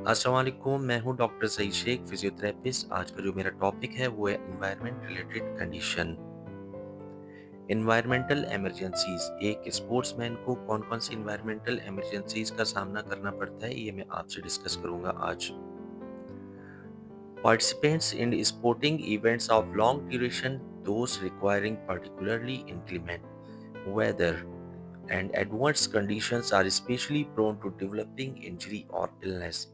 अस्सलाम वालेकुम, मैं हूं डॉक्टर सईद शेख, फिजियोथेरेपिस्ट। आज का जो मेरा टॉपिक है वो है environment related condition. Environmental emergencies. एक स्पोर्ट्समैन को कौन कौन सी एनवायरमेंटल इमरजेंसीज का सामना करना पड़ता है, ये मैं आपसे डिस्कस करूंगा आज। Participants in sporting events of long duration, those requiring particularly inclement weather and adverse conditions are especially prone to developing injury or illness.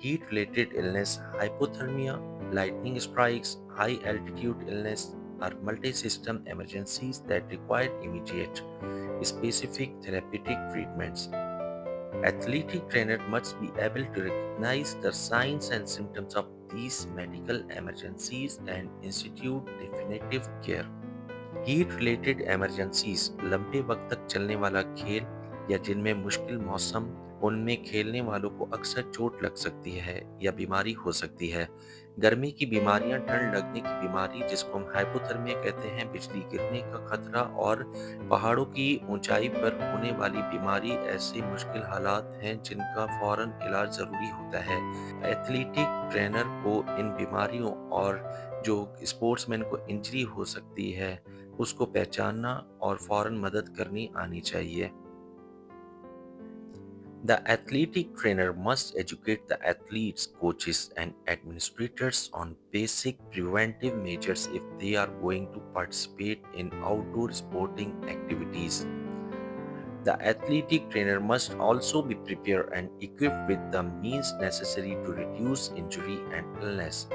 Heat-related illness, hypothermia, lightning strikes, high-altitude illness are multi-system emergencies that require immediate, specific therapeutic treatments. Athletic trainer must be able to recognize the signs and symptoms of these medical emergencies and institute definitive care. Heat related emergencies, लंबे वक्त तक चलने वाला खेल या जिनमें मुश्किल मौसम, उनमें खेलने वालों को अक्सर चोट लग सकती है या बीमारी हो सकती है। गर्मी की बीमारियां, ठंड लगने की बीमारी जिसको हम हाइपोथर्मिया कहते हैं, बिजली गिरने का खतरा और पहाड़ों की ऊंचाई पर होने वाली बीमारी ऐसे मुश्किल हालात हैं जिनका फौरन इलाज जरूरी होता है। एथलेटिक ट्रेनर को इन बीमारियों और जो स्पोर्ट्समैन को इंजरी हो सकती है उसको पहचानना और फौरन मदद करनी आनी चाहिए। The athletic trainer must educate the athletes, coaches, and administrators on basic preventive measures if they are going to participate in outdoor sporting activities. The athletic trainer must also be prepared and equipped with the means necessary to reduce injury and illness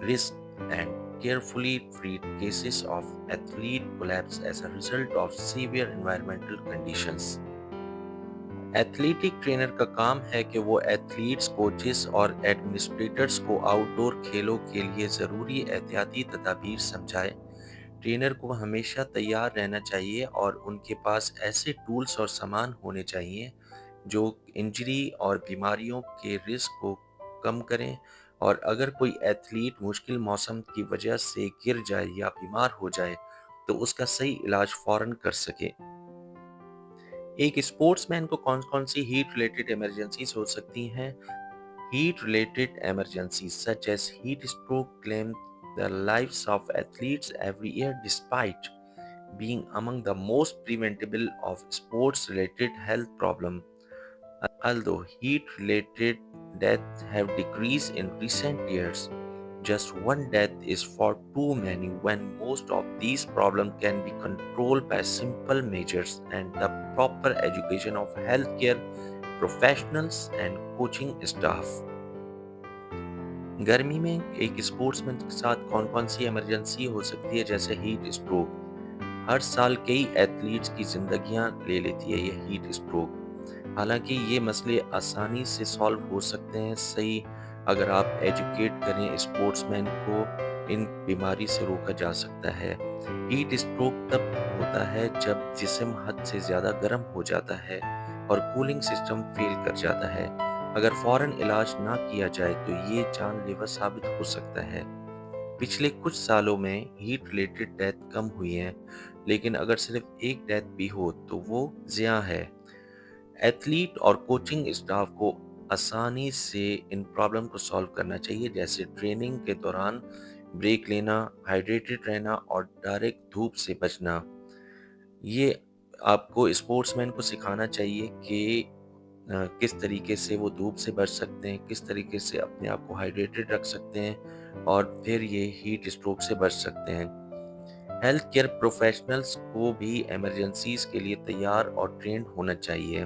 risk and carefully treat cases of athlete collapse as a result of severe environmental conditions. Athletic trainer का काम है कि वो athletes, coaches और administrators को outdoor खेलों के लिए ज़रूरी एहतियाती तदाबीर समझाए। ट्रेनर को हमेशा तैयार रहना चाहिए और उनके पास ऐसे टूल्स और सामान होने चाहिए जो इंजरी और बीमारियों के रिस्क को कम करें, और अगर कोई एथलीट मुश्किल मौसम की वजह से गिर जाए या बीमार हो जाए तो उसका सही इलाज फौरन कर सके। एक स्पोर्ट्समैन को कौन कौन सी हीट रिलेटेड इमरजेंसीज हो सकती हैं? Heat related emergencies such as heat stroke claim the lives of athletes every year despite being among the most preventable of sports related health problems. Although heat related deaths have decreased in recent years, just one death is for too many when most of these problems can be controlled by simple measures and the proper education of healthcare professionals and coaching staff. गर्मी में एक sportsman के साथ कौन-कौन सी emergency हो सकती है, जैसे हीट स्ट्रोक। हर साल कई एथलीट्स की जिंदगियां ले लेती है ये हीट स्ट्रोक। हालांकि ये मसले आसानी से सॉल्व हो सकते हैं सही अगर आप एजुकेट करें स्पोर्ट्समैन को, इन बीमारी से रोका जा सकता है। हीट स्ट्रोक तब होता है जब जिस्म हद से ज़्यादा गर्म हो जाता है और कूलिंग सिस्टम फेल कर जाता है। अगर फौरन इलाज ना किया जाए तो ये जानलेवा साबित हो सकता है। पिछले कुछ सालों में हीट रिलेटेड डेथ कम हुई है, लेकिन अगर सिर्फ एक डेथ भी हो तो वो ज़िया है। एथलीट और कोचिंग स्टाफ को आसानी से इन प्रॉब्लम को सॉल्व करना चाहिए, जैसे ट्रेनिंग के दौरान ब्रेक लेना, हाइड्रेटेड रहना और डायरेक्ट धूप से बचना। ये आपको स्पोर्ट्समैन को सिखाना चाहिए कि किस तरीके से वो धूप से बच सकते हैं, किस तरीके से अपने आप को हाइड्रेटेड रख सकते हैं और फिर ये हीट स्ट्रोक से बच सकते हैं। हेल्थ केयर प्रोफेशनल्स को भी इमरजेंसीज के लिए तैयार और ट्रेंड होना चाहिए।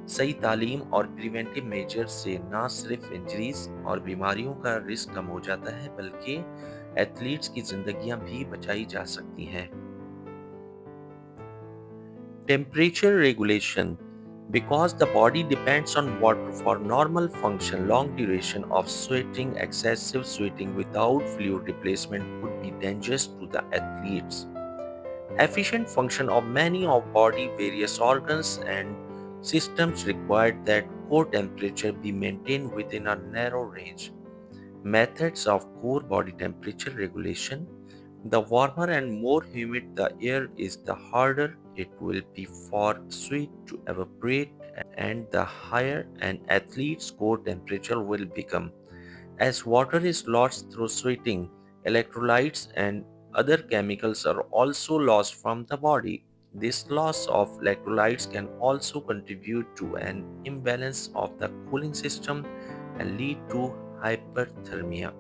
सही तालीम और प्रिवेंटिव मेजर से ना सिर्फ इंजरीज और बीमारियों का रिस्क कम हो जाता है, बल्कि एथलीट्स की जिंदगियां भी बचाई जा सकती हैं। Temperature regulation. Because the body depends on water for normal function, long duration of sweating, excessive sweating without fluid replacement could be dangerous to the athletes. Efficient function of many of body various organs and systems required that core temperature be maintained within a narrow range. Methods of core body temperature regulation. The warmer and more humid the air is, the harder it will be for sweat to evaporate and the higher an athlete's core temperature will become. As water is lost through sweating, electrolytes and other chemicals are also lost from the body. This loss of electrolytes can also contribute to an imbalance of the cooling system and lead to hyperthermia.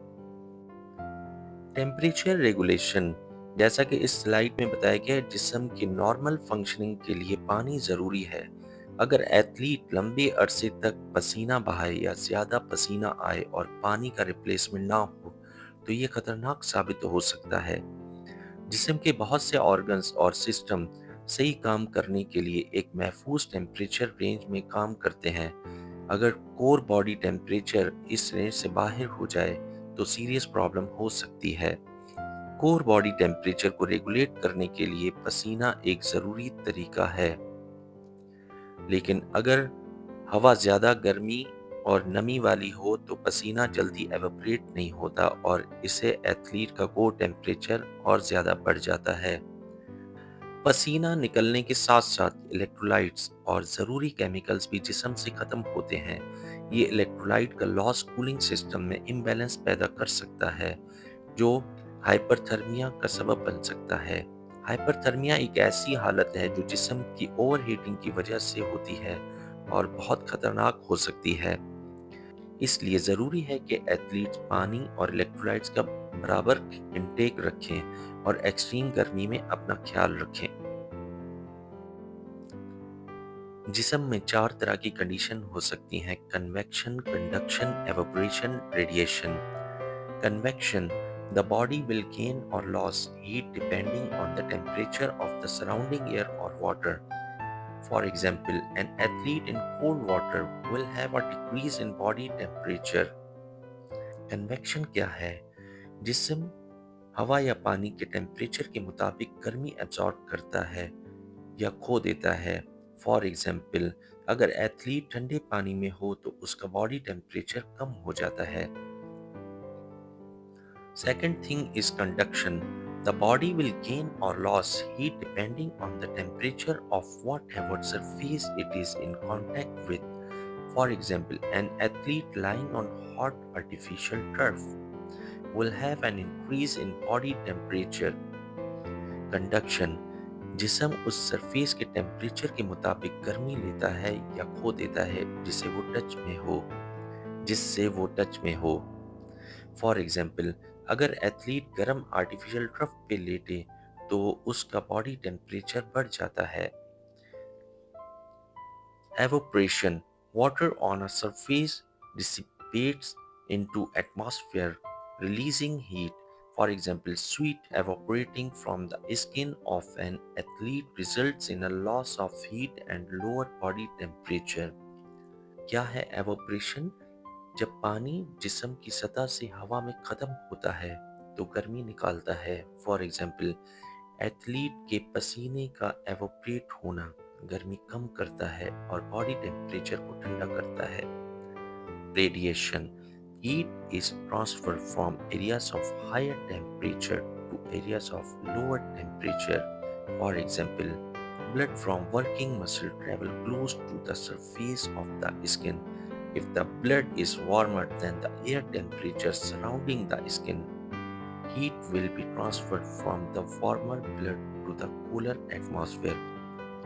Temperature regulation, जैसा कि इस slide में बताया गया है, जिस्म की normal functioning के लिए पानी ज़रूरी है। अगर एथलीट लंबे अरसे तक पसीना बहाए या ज़्यादा पसीना आए और पानी का रिप्लेसमेंट ना हो, तो ये खतरनाक साबित हो सकता है। जिस्म के बहुत से ऑर्गन्स और सिस्टम सही काम करने के लिए एक महफूज टेम्परेचर रेंज में काम करते हैं। अगर कोर बॉडी टेम्परेचर इस रेंज से बाहर हो जाए, तो सीरियस प्रॉब्लम हो सकती है। कोर बॉडी टेम्परेचर को रेगुलेट करने के लिए पसीना एक ज़रूरी तरीका है, लेकिन अगर हवा ज़्यादा गर्मी और नमी वाली हो तो पसीना जल्दी एवोपरेट नहीं होता और इससे एथलीट का कोर टेम्परेचर और ज़्यादा बढ़ जाता है। पसीना निकलने के साथ साथ इलेक्ट्रोलाइट्स और ज़रूरी केमिकल्स भी जिस्म से ख़त्म होते हैं। ये इलेक्ट्रोलाइट का लॉस कूलिंग सिस्टम में इम्बैलेंस पैदा कर सकता है, जो हाइपरथर्मिया का सबब बन सकता है। हाइपरथर्मिया एक ऐसी हालत है जो जिस्म की ओवरहीटिंग की वजह से होती है और बहुत खतरनाक हो सकती है। इसलिए ज़रूरी है कि एथलीट्स पानी और इलेक्ट्रोलाइट्स का बराबर इंटेक रखें और एक्सट्रीम गर्मी में अपना ख्याल रखें। जिस्म में चार तरह की कंडीशन हो सकती हैं: convection, conduction, evaporation, radiation. Convection: the body will gain or lose heat depending on the temperature of the surrounding air or water. For example, an athlete in cold water will have a decrease in body temperature. Convection क्या है? जिस्म हवा या पानी के temperature के मुताबिक गर्मी एब्जॉर्ब करता है या खो देता है। फॉर एग्जाम्पल, अगर एथलीट ठंडे पानी में हो तो उसका बॉडी टेम्परेचर कम हो जाता है। Second thing is conduction. The body will gain or lose heat depending on the temperature of whatever surface it is in contact with. For example, an athlete lying on hot artificial turf will have an increase in body temperature. Conduction: जिस्म उस surface के temperature के मुताबिक गर्मी लेता है या खो देता है जिससे वो टच में हो। फॉर एग्जाम्पल, अगर एथलीट गर्म आर्टिफिशियल टर्फ पे लेटे तो उसका बॉडी टेम्परेचर बढ़ जाता है। Evaporation: water on a surface dissipates into atmosphere, releasing heat. For example, sweat evaporating from the skin of an athlete results in a loss of heat and lower body temperature. क्या है evaporation? जब पानी जिस्म की सतह से हवा में खत्म होता है तो गर्मी निकालता है। फॉर एग्जाम्पल, एथलीट के पसीने का एवोपरेट होना गर्मी कम करता है और बॉडी टेम्परेचर को ठंडा करता है। Radiation: heat is transfer from areas of higher temperature to areas of lower temperature. For example, blood from working muscle travel close to the surface of the skin. If the blood is warmer than the air temperature surrounding the skin, heat will be transferred from the warmer blood to the cooler atmosphere.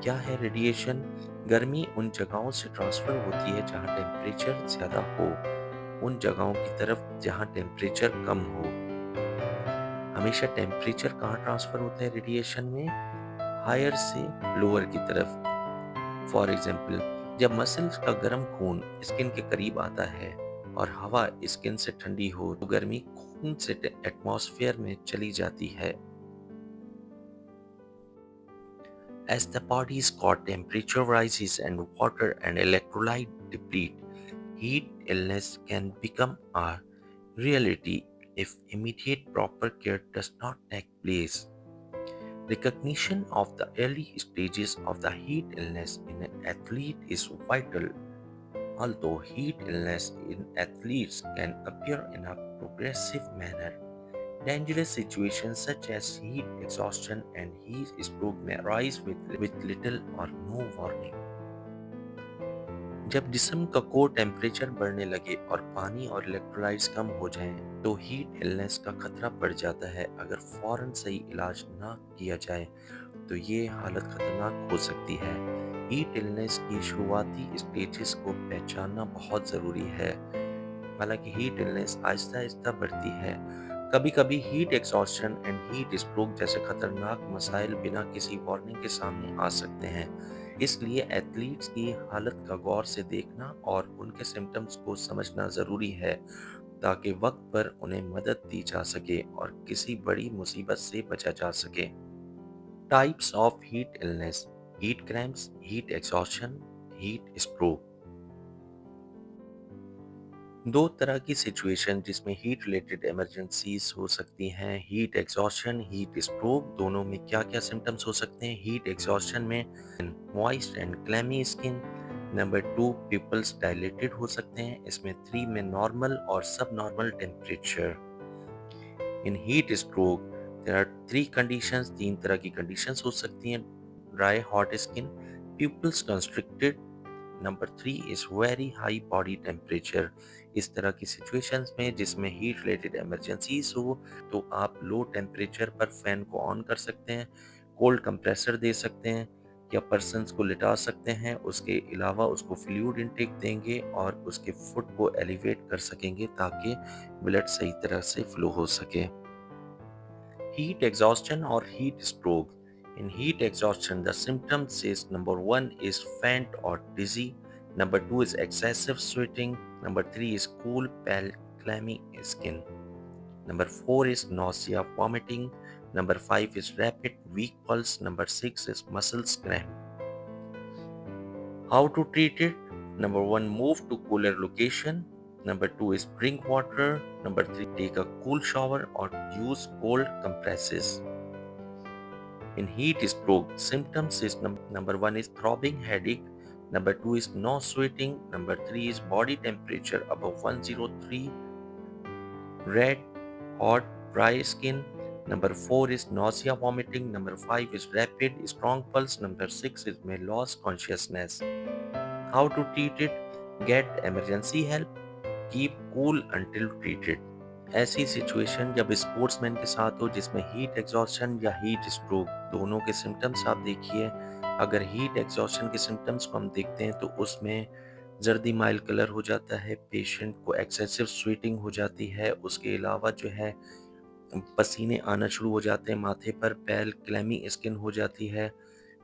क्या है radiation? गर्मी उन जगहों से transfer होती है जहां temperature ज़्यादा हो, उन जगहों की तरफ जहां टेम्परेचर कम हो। हमेशा टेम्परेचर कहाँ ट्रांसफर होता है रेडिएशन में? हायर से लोअर की तरफ। फॉर एग्जाम्पल, जब मसल्स का गर्म खून स्किन के करीब आता है और हवा स्किन से ठंडी हो तो गर्मी खून से एटमॉस्फेयर में चली जाती है। As the body's core temperature rises and water and electrolyte deplete, heat illness can become a reality if immediate proper care does not take place. Recognition of the early stages of the heat illness in an athlete is vital. Although heat illness in athletes can appear in a progressive manner, dangerous situations such as heat exhaustion and heat stroke may arise with little or no warning. जब जिस्म का core temperature बढ़ने लगे और पानी और electrolytes कम हो जाएं, तो हीट इलनेस का खतरा बढ़ जाता है। अगर फौरन सही इलाज ना किया जाए तो ये हालत खतरनाक हो सकती है। हीट इलनेस की शुरुआती स्टेजेस को पहचानना बहुत ज़रूरी है। हालांकि हीट इलनेस आहिस्ता आहिस्ता बढ़ती है। कभी कभी हीट एक्सॉस्शन एंड हीट स्ट्रोक जैसे खतरनाक मसाइल बिना किसी वार्निंग के सामने आ सकते हैं। इसलिए एथलीट्स की हालत का गौर से देखना और उनके सिम्टम्स को समझना ज़रूरी है, ताकि वक्त पर उन्हें मदद दी जा सके और किसी बड़ी मुसीबत से बचा जा सके। Types of heat illness: heat cramps, heat exhaustion, heat stroke. दो तरह की सिचुएशन जिसमें हीट रिलेटेड इमरजेंसीज हो सकती हैं: हीट एग्जॉस्शन, हीट स्ट्रोक। दोनों में क्या क्या सिम्टम्स हो सकते हैं? हीट एग्जॉस्शन में moist and clammy skin. Number two, pupils dilated हो सकते हैं। इसमें थ्री में नॉर्मल और सब normal temperature. In heat stroke there are three conditions, तीन तरह की कंडीशंस हो सकती हैं: dry hot skin, pupils constricted, number three is very high body temperature. इस तरह की सिचुएशंस में जिसमें हीट रिलेटेड इमरजेंसीज हो, तो आप लो टेम्परेचर पर फैन को ऑन कर सकते हैं, कोल्ड कंप्रेसर दे सकते हैं, या पर्सन्स को लिटा सकते हैं। उसके अलावा उसको फ्लूइड इनटेक देंगे और उसके फुट को एलिवेट कर सकेंगे ताकि ब्लड सही तरह से फ्लो हो सके। Heat exhaustion or heat stroke. In heat exhaustion, the symptoms is number one is faint or dizzy. Number two is excessive sweating. Number three is cool, pale, clammy skin. Number four is nausea, vomiting. Number five is rapid, weak pulse. Number six is muscles cramp. How to treat it? Number one, move to cooler location. Number two is drink water. Number three, take a cool shower or use cold compresses. In heat stroke, symptoms is number one is throbbing headache, number two is no sweating, number three is body temperature above 103, red, hot, dry skin, number four is nausea, vomiting, number five is rapid, strong pulse, number six is may lose consciousness. How to treat it? Get emergency help, keep cool until treated. ऐसी situation जब sportsman के साथ हो जिसमें heat exhaustion या heat stroke दोनों के symptoms आप देखिए। अगर हीट एग्जॉस्शन के सिम्टम्स को हम देखते हैं तो उसमें जर्दी माइल कलर हो जाता है, पेशेंट को एक्सेसिव स्वेटिंग हो जाती है, उसके अलावा जो है पसीने आना शुरू हो जाते हैं माथे पर, पैल क्लैमी स्किन हो जाती है,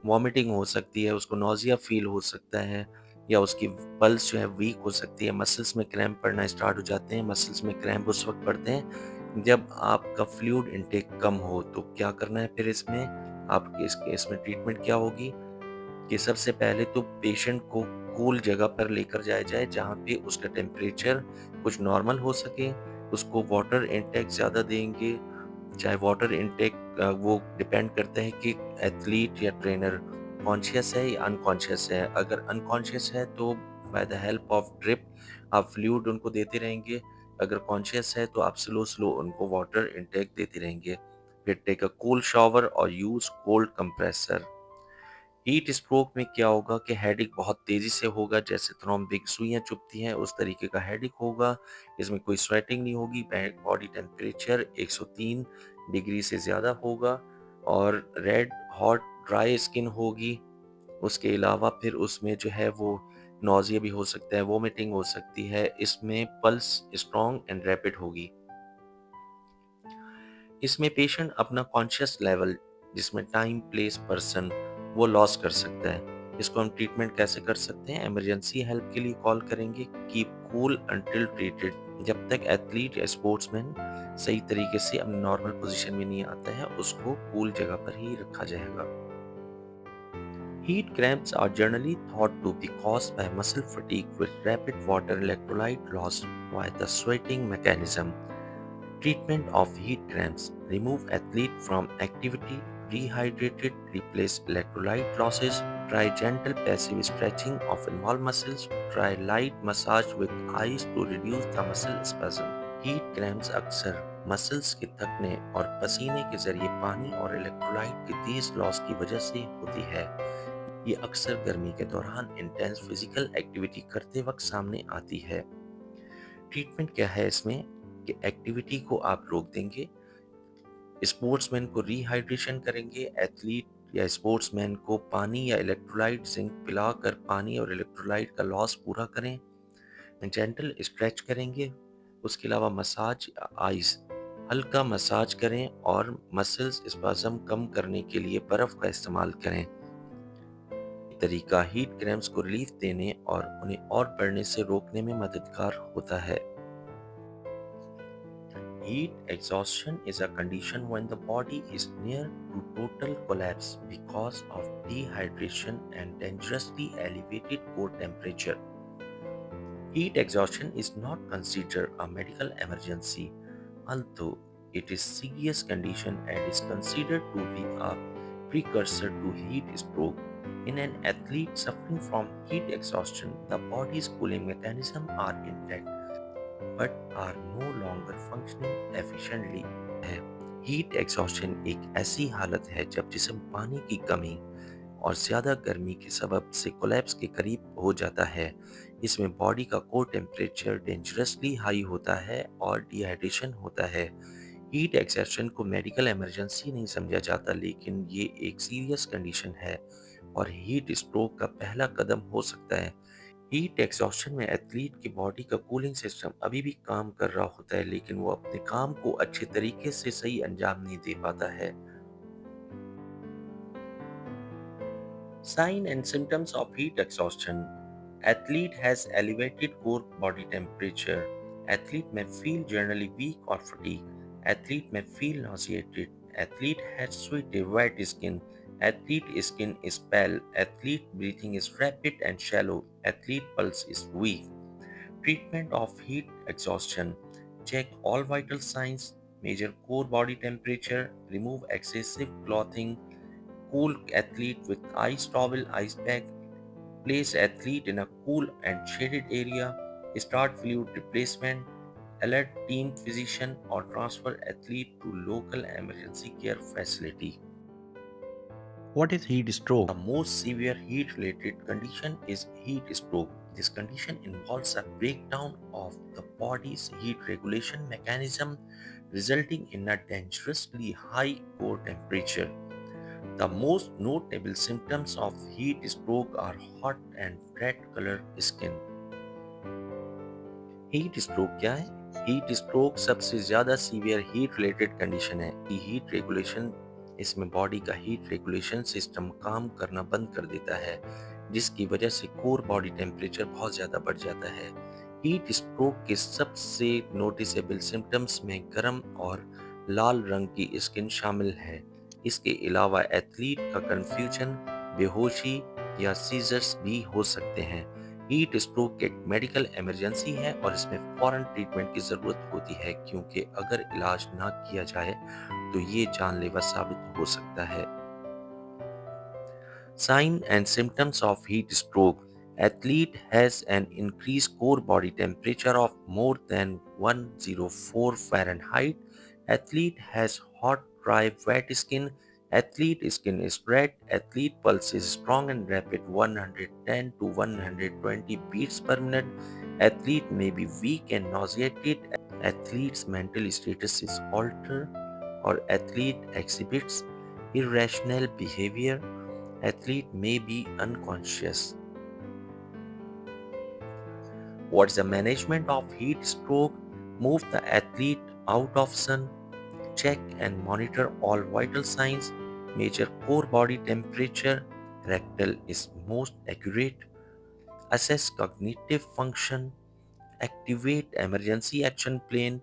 वॉमिटिंग हो सकती है, उसको नौजिया फील हो सकता है, या उसकी पल्स जो है वीक हो सकती है, मसल्स में क्रैम्प पड़ना स्टार्ट हो जाते हैं। मसल्स में क्रैम्प उस वक्त पड़ते हैं जब आपका फ्लूइड इनटेक कम हो। तो क्या करना है फिर इसमें? आपके इस केस में ट्रीटमेंट क्या होगी कि सबसे पहले तो पेशेंट को कूल जगह पर लेकर जाया जाए जहाँ पे उसका टेम्परेचर कुछ नॉर्मल हो सके। उसको वाटर इनटेक ज़्यादा देंगे, चाहे वाटर इनटेक वो डिपेंड करता है कि एथलीट या ट्रेनर कॉन्शियस है या अनकॉन्शियस है। अगर अनकॉन्शियस है तो by the help of drip आप फ्लूइड उनको देते रहेंगे। अगर कॉन्शियस है तो आप स्लो स्लो उनको वाटर इनटेक देते रहेंगे। फिर टेक अ कूल शावर और use cold compressor. Heat stroke में क्या होगा कि हेडेक बहुत तेज़ी से होगा, जैसे थ्रोम्बिक सुइयाँ चुभती हैं उस तरीके का हेडेक होगा। इसमें कोई स्वेटिंग नहीं होगी, बॉडी टेम्परेचर 103 डिग्री से ज़्यादा होगा और रेड हॉट ड्राई स्किन होगी। उसके अलावा फिर उसमें जो है वो नौजिया भी हो सकता है, वोमिटिंग हो सकती है। इसमें पल्स स्ट्रॉन्ग एंड रैपिड होगी। इसमें पेशेंट अपना कॉन्शियस लेवल, जिसमें टाइम, प्लेस, पर्सन, वो लॉस कर सकता है। इसको हम ट्रीटमेंट कैसे कर सकते हैं? इमरजेंसी हेल्प के लिए कॉल करेंगे। Keep cool until treated. जब तक एथलीट या स्पोर्ट्समैन सही तरीके से अपनी नॉर्मल पोजीशन में नहीं आता है, उसको कूल जगह पर ही रखा जाएगा। Heat cramps are generally thought to be caused by muscle fatigue with rapid water electrolyte loss via the sweating mechanism. Treatment of heat cramps: remove athlete from activity, rehydrated, replace electrolyte losses, try gentle passive stretching of involved muscles, try light massage with ice to reduce the muscle spasm. Heat cramps अक्सर muscles के थकने और पसीने के जरिए पानी और electrolyte के तेज लॉस की वजह से होती है। ये अक्सर गर्मी के दौरान इंटेंस फिजिकल एक्टिविटी करते वक्त सामने आती है। ट्रीटमेंट क्या है इसमें कि एक्टिविटी को आप रोक देंगे, स्पोर्ट्समैन को रिहाइड्रेशन करेंगे, एथलीट या स्पोर्ट्समैन को पानी या इलेक्ट्रोलाइट जिंक पिलाकर पानी और इलेक्ट्रोलाइट का लॉस पूरा करें, जेंटल स्ट्रेच करेंगे। उसके अलावा मसाज आइस, हल्का मसाज करें और मसल्स स्पाज्म कम करने के लिए बर्फ का इस्तेमाल करें। तरीका हीट क्रैम्प्स को रिलीफ देने और उन्हें और बढ़ने से रोकने में मददगार होता है। Heat exhaustion is a condition when the body is near to total collapse because of dehydration and dangerously elevated core temperature. Heat exhaustion is not considered a medical emergency, although it is a serious condition and is considered to be a precursor to heat stroke. In an athlete suffering from heat exhaustion, the body's cooling mechanisms are intact but are no longer functioning efficiently है। Heat exhaustion एक ऐसी हालत है जब जिस्म पानी की कमी और ज़्यादा गर्मी के सबब से कोलैप्स के करीब हो जाता है। इसमें बॉडी का कोर टेम्परेचर डेंजरसली हाई होता है और डिहाइड्रेशन होता है। हीट एग्जॉस्शन को मेडिकल इमरजेंसी नहीं समझा जाता, लेकिन ये एक सीरियस कंडीशन है और हीट स्ट्रोक का पहला कदम हो सकता है। हीट एग्जॉस्शन में एथलीट की बॉडी का कूलिंग सिस्टम अभी भी काम कर रहा होता है, लेकिन वो अपने काम को अच्छे तरीके से सही अंजाम नहीं दे पाता है। Sign and symptoms of heat exhaustion. Athlete has elevated core body temperature. Athlete may feel generally weak or fatigued. Athlete may feel nauseated. Athlete has sweaty white skin. Athlete skin is pale. Athlete breathing is rapid and shallow. Athlete pulse is weak. Treatment of heat exhaustion. Check all vital signs. Measure core body temperature. Remove excessive clothing. Cool athlete with ice towel, ice pack. Place athlete in a cool and shaded area. Start fluid replacement. Alert team physician or transfer athlete to local emergency care facility. What is heat The stroke? most severe heat related condition is heat stroke. This condition involves a breakdown of the body's heat regulation mechanism, resulting in a dangerously high core temperature. The most notable symptoms of heat stroke are hot and red color skin. Heat stroke क्या है? Heat stroke सबसे ज्यादा severe heat related condition है। Heat regulation, इसमें body का heat regulation system काम करना बंद कर देता है, जिसकी वजह से कोर बॉडी टेम्परेचर बहुत ज्यादा बढ़ जाता है। हीट स्ट्रोक के सबसे नोटिसेबल सिम्टम्स में गर्म और लाल रंग की स्किन शामिल है। इसके अलावा एथलीट का कंफ्यूजन, बेहोशी या सीजर्स भी हो सकते हैं। हीट स्ट्रोक एक मेडिकल इमरजेंसी है और इसमें फौरन ट्रीटमेंट की ज़रूरत होती है, क्योंकि अगर इलाज ना किया जाए तो ये जानलेवा साबित हो सकता है। Sign and symptoms of heat stroke. Athlete has an increased core body temperature of more than 104 Fahrenheit. Athlete has hot, dry, wet skin. Athlete skin is red. Athlete pulse is strong and rapid, 110 to 120 beats per minute. Athlete may be weak and nauseated. Athlete's mental status is altered, or athlete exhibits irrational behavior. Athlete may be unconscious. What's the management of heat stroke? Move the athlete out of sun. Check and monitor all vital signs. Measure core body temperature. Rectal is most accurate. Assess cognitive function. Activate emergency action plan.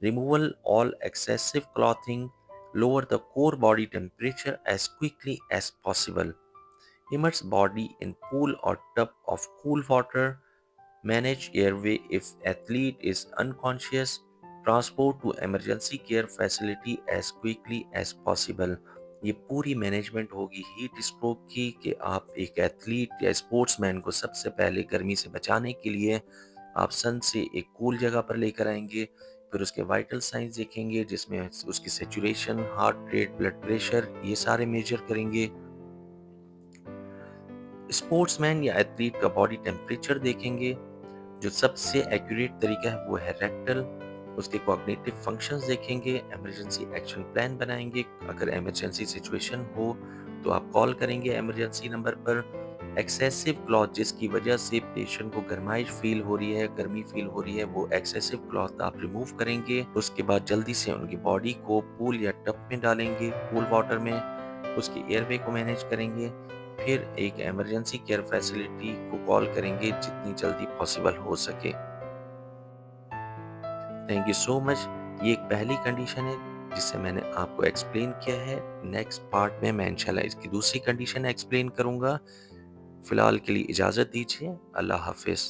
Removal all excessive clothing. Lower the core body temperature as quickly as possible. Immerse body in pool or tub of cool water. Manage airway if athlete is unconscious. Transport to emergency care facility as quickly as possible. ये पूरी management होगी heat stroke की कि आप एक athlete या sportsman को सबसे पहले गर्मी से बचाने के लिए आप सन से एक कूल जगह पर लेकर आएंगे, फिर उसके वाइटल साइंस देखेंगे जिसमें उसकी saturation, heart rate, blood pressure, ये सारे मेजर करेंगे। स्पोर्ट्समैन या एथलीट का बॉडी टेम्परेचर देखेंगे। जो सबसे एक्यूरेट तरीका है वो है रेक्टल। उसके कॉग्निटिव फंक्शंस देखेंगे, इमरजेंसी एक्शन प्लान बनाएंगे। अगर इमरजेंसी सिचुएशन हो तो आप कॉल करेंगे इमरजेंसी नंबर पर। एक्सेसिव क्लॉथ जिसकी वजह से पेशेंट को गर्माइश फील हो रही है, गर्मी फील हो रही है, वो एक्सेसिव क्लॉथ आप रिमूव करेंगे। उसके बाद जल्दी से उनकी बॉडी को पूल या टब में डालेंगे, कूल वाटर में। उसकी एयरवे को मैनेज करेंगे। फिर एक इमरजेंसी केयर फैसिलिटी को कॉल करेंगे जितनी जल्दी पॉसिबल हो सके। Thank you so much. ये एक पहली कंडीशन है जिसे मैंने आपको एक्सप्लेन किया है। नेक्स्ट पार्ट में मैं इंशाल्लाह इसकी दूसरी कंडीशन एक्सप्लेन करूंगा। फिलहाल के लिए इजाज़त दीजिए। अल्लाह हाफिज़।